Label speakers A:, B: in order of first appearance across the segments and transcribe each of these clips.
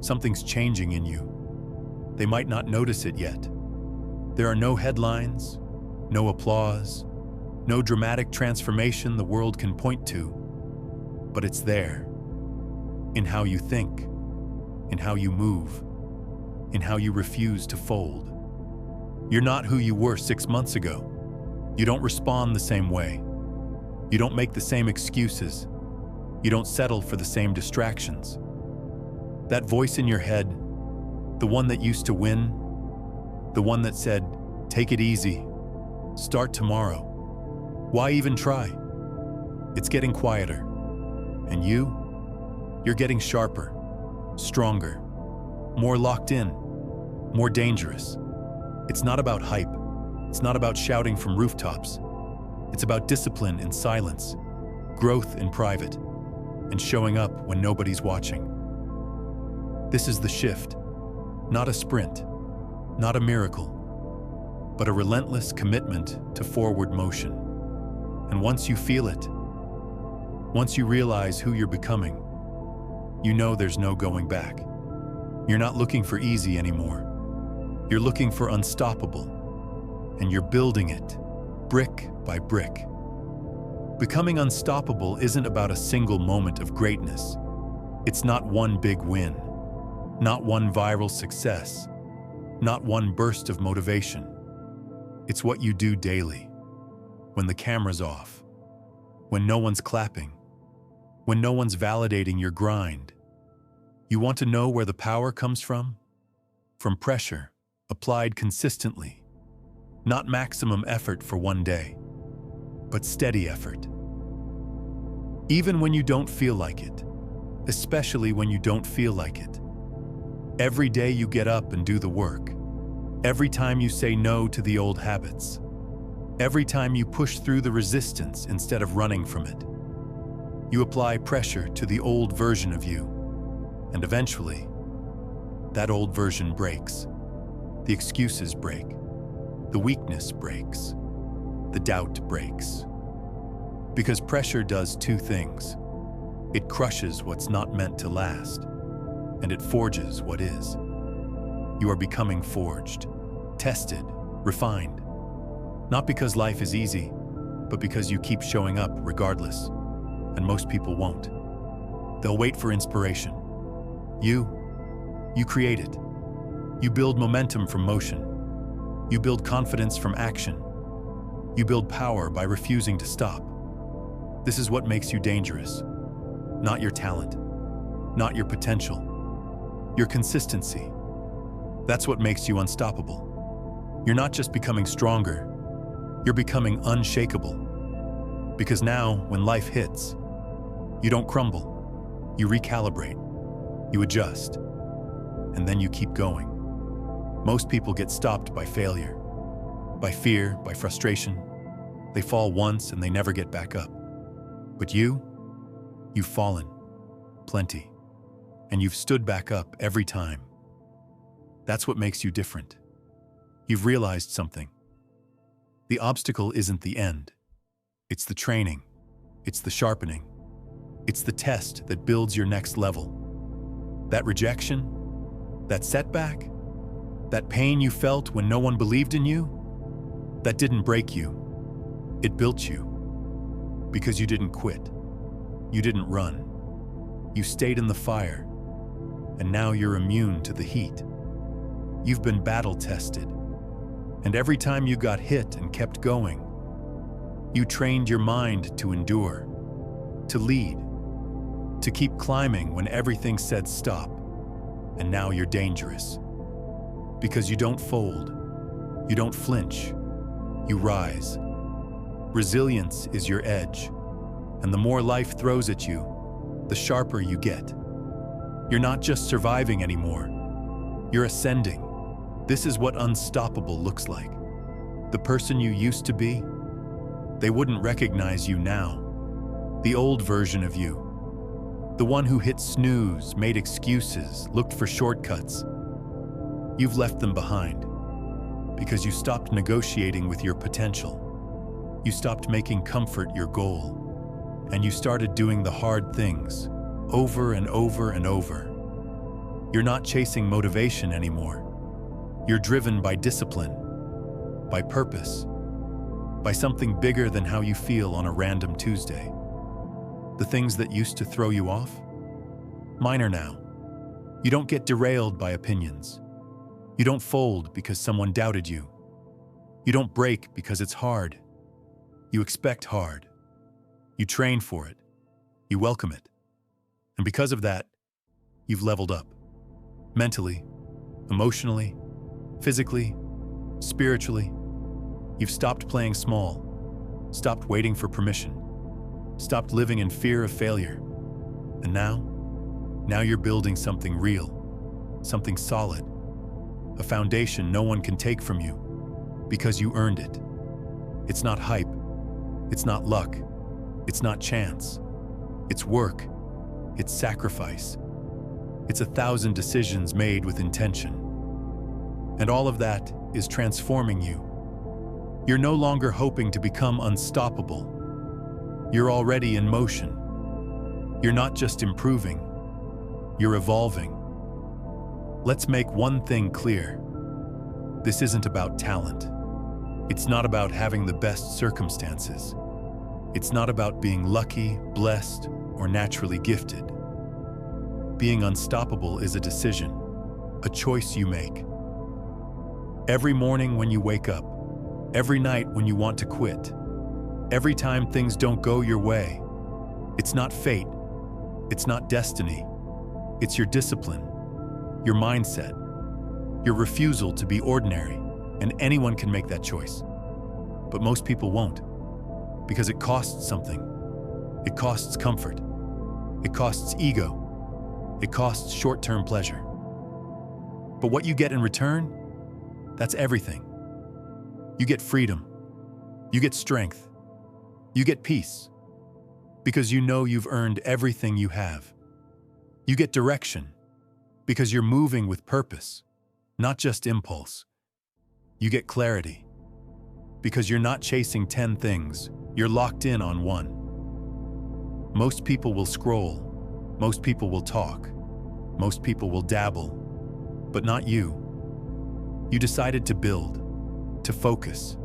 A: Something's changing in you. They might not notice it yet. There are no headlines, no applause, no dramatic transformation the world can point to, but it's there, in how you think, in how you move, in how you refuse to fold. You're not who you were 6 months ago. You don't respond the same way. You don't make the same excuses. You don't settle for the same distractions. That voice in your head, the one that used to win, the one that said, "Take it easy, start tomorrow. Why even try?" It's getting quieter. And you're getting sharper, stronger, more locked in, more dangerous. It's not about hype. It's not about shouting from rooftops. It's about discipline in silence, growth in private, and showing up when nobody's watching. This is the shift, not a sprint, not a miracle, but a relentless commitment to forward motion. And once you feel it, once you realize who you're becoming, you know there's no going back. You're not looking for easy anymore. You're looking for unstoppable, and you're building it, brick by brick. Becoming unstoppable isn't about a single moment of greatness. It's not one big win, not one viral success, not one burst of motivation. It's what you do daily, when the camera's off, when no one's clapping, when no one's validating your grind. You want to know where the power comes from? From pressure, applied consistently. Not maximum effort for one day, but steady effort. Even when you don't feel like it, especially when you don't feel like it. Every day you get up and do the work. Every time you say no to the old habits. Every time you push through the resistance instead of running from it. You apply pressure to the old version of you, and eventually, that old version breaks. The excuses break. The weakness breaks. The doubt breaks. Because pressure does two things. It crushes what's not meant to last, and it forges what is. You are becoming forged, tested, refined. Not because life is easy, but because you keep showing up regardless, and most people won't. They'll wait for inspiration. You create it. You build momentum from motion. You build confidence from action. You build power by refusing to stop. This is what makes you dangerous. Not your talent, not your potential, your consistency. That's what makes you unstoppable. You're not just becoming stronger, you're becoming unshakable. Because now, when life hits, you don't crumble, you recalibrate, you adjust, and then you keep going. Most people get stopped by failure, by fear, by frustration. They fall once and they never get back up. But you've fallen, plenty, and you've stood back up every time. That's what makes you different. You've realized something. The obstacle isn't the end. It's the training. It's the sharpening. It's the test that builds your next level. That rejection, that setback, that pain you felt when no one believed in you, that didn't break you. It built you. Because you didn't quit. You didn't run. You stayed in the fire. And now you're immune to the heat. You've been battle-tested. And every time you got hit and kept going, you trained your mind to endure, to lead, to keep climbing when everything said stop. And now you're dangerous. Because you don't fold. You don't flinch. You rise. Resilience is your edge. And the more life throws at you, the sharper you get. You're not just surviving anymore. You're ascending. This is what unstoppable looks like. The person you used to be, they wouldn't recognize you now. The old version of you. The one who hit snooze, made excuses, looked for shortcuts. You've left them behind because you stopped negotiating with your potential. You stopped making comfort your goal, and you started doing the hard things over and over and over. You're not chasing motivation anymore. You're driven by discipline, by purpose, by something bigger than how you feel on a random Tuesday. The things that used to throw you off? Minor now. You don't get derailed by opinions. You don't fold because someone doubted you. You don't break because it's hard. You expect hard. You train for it. You welcome it. And because of that, you've leveled up. Mentally, emotionally, physically, spiritually. You've stopped playing small, stopped waiting for permission, stopped living in fear of failure. And now you're building something real, something solid, a foundation no one can take from you because you earned it. It's not hype, it's not luck, it's not chance. It's work, it's sacrifice. It's 1,000 decisions made with intention. And all of that is transforming you. You're no longer hoping to become unstoppable. You're already in motion. You're not just improving, you're evolving. Let's make one thing clear. This isn't about talent. It's not about having the best circumstances. It's not about being lucky, blessed, or naturally gifted. Being unstoppable is a decision, a choice you make. Every morning when you wake up, every night when you want to quit, every time things don't go your way, it's not fate, it's not destiny, it's your discipline, your mindset, your refusal to be ordinary, and anyone can make that choice. But most people won't, because it costs something. It costs comfort. It costs ego. It costs short-term pleasure. But what you get in return, that's everything. You get freedom. You get strength. You get peace. Because you know you've earned everything you have. You get direction. Because you're moving with purpose, not just impulse. You get clarity. Because you're not chasing 10 things, you're locked in on one. Most people will scroll. Most people will talk. Most people will dabble. But not you. You decided to build, to focus,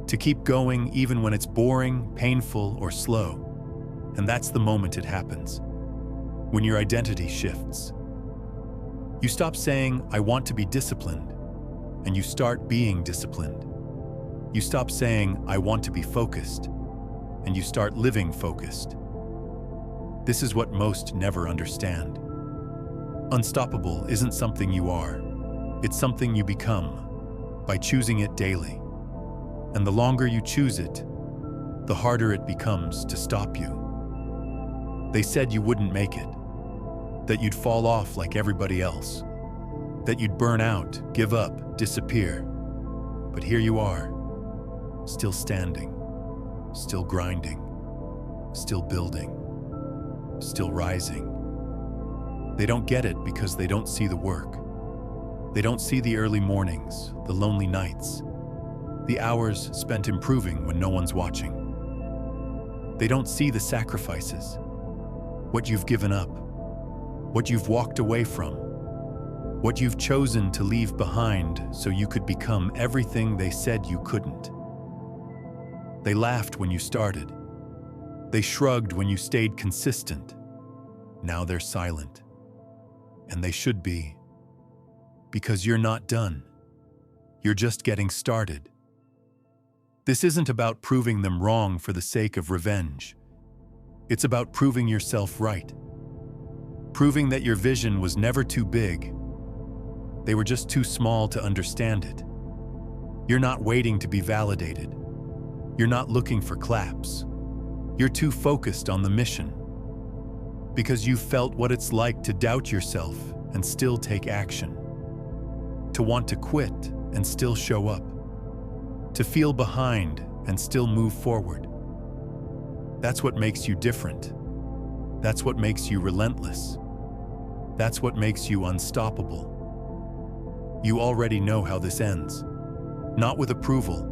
A: to keep going even when it's boring, painful, or slow. And that's the moment it happens. When your identity shifts. You stop saying, I want to be disciplined, and you start being disciplined. You stop saying, I want to be focused, and you start living focused. This is what most never understand. Unstoppable isn't something you are. It's something you become by choosing it daily. And the longer you choose it, the harder it becomes to stop you. They said you wouldn't make it, that you'd fall off like everybody else, that you'd burn out, give up, disappear. But here you are, still standing, still grinding, still building, still rising. They don't get it because they don't see the work. They don't see the early mornings, the lonely nights, the hours spent improving when no one's watching. They don't see the sacrifices, what you've given up, what you've walked away from, what you've chosen to leave behind so you could become everything they said you couldn't. They laughed when you started. They shrugged when you stayed consistent. Now they're silent. And they should be. Because you're not done. You're just getting started. This isn't about proving them wrong for the sake of revenge. It's about proving yourself right. Proving that your vision was never too big. They were just too small to understand it. You're not waiting to be validated. You're not looking for claps. You're too focused on the mission. Because you've felt what it's like to doubt yourself and still take action. To want to quit and still show up. To feel behind and still move forward. That's what makes you different. That's what makes you relentless. That's what makes you unstoppable. You already know how this ends. Not with approval,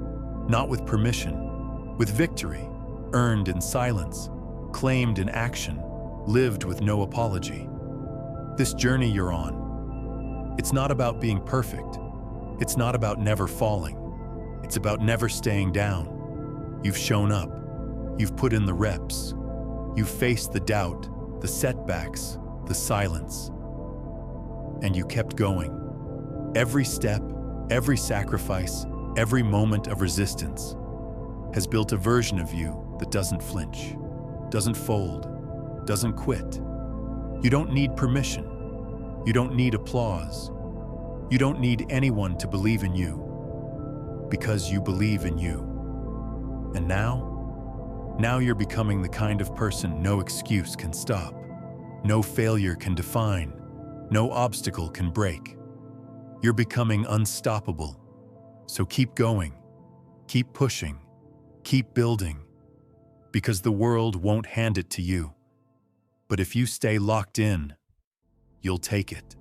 A: not with permission, with victory, earned in silence, claimed in action, lived with no apology. This journey you're on, It's not about being perfect. It's not about never falling. It's about never staying down. You've shown up. You've put in the reps. You've faced the doubt, the setbacks, the silence. And you kept going. Every step, every sacrifice, every moment of resistance has built a version of you that doesn't flinch, doesn't fold, doesn't quit. You don't need permission. You don't need applause. You don't need anyone to believe in you, because you believe in you. And now you're becoming the kind of person no excuse can stop, no failure can define, no obstacle can break. You're becoming unstoppable. So keep going, keep pushing, keep building, because the world won't hand it to you. But if you stay locked in, you'll take it.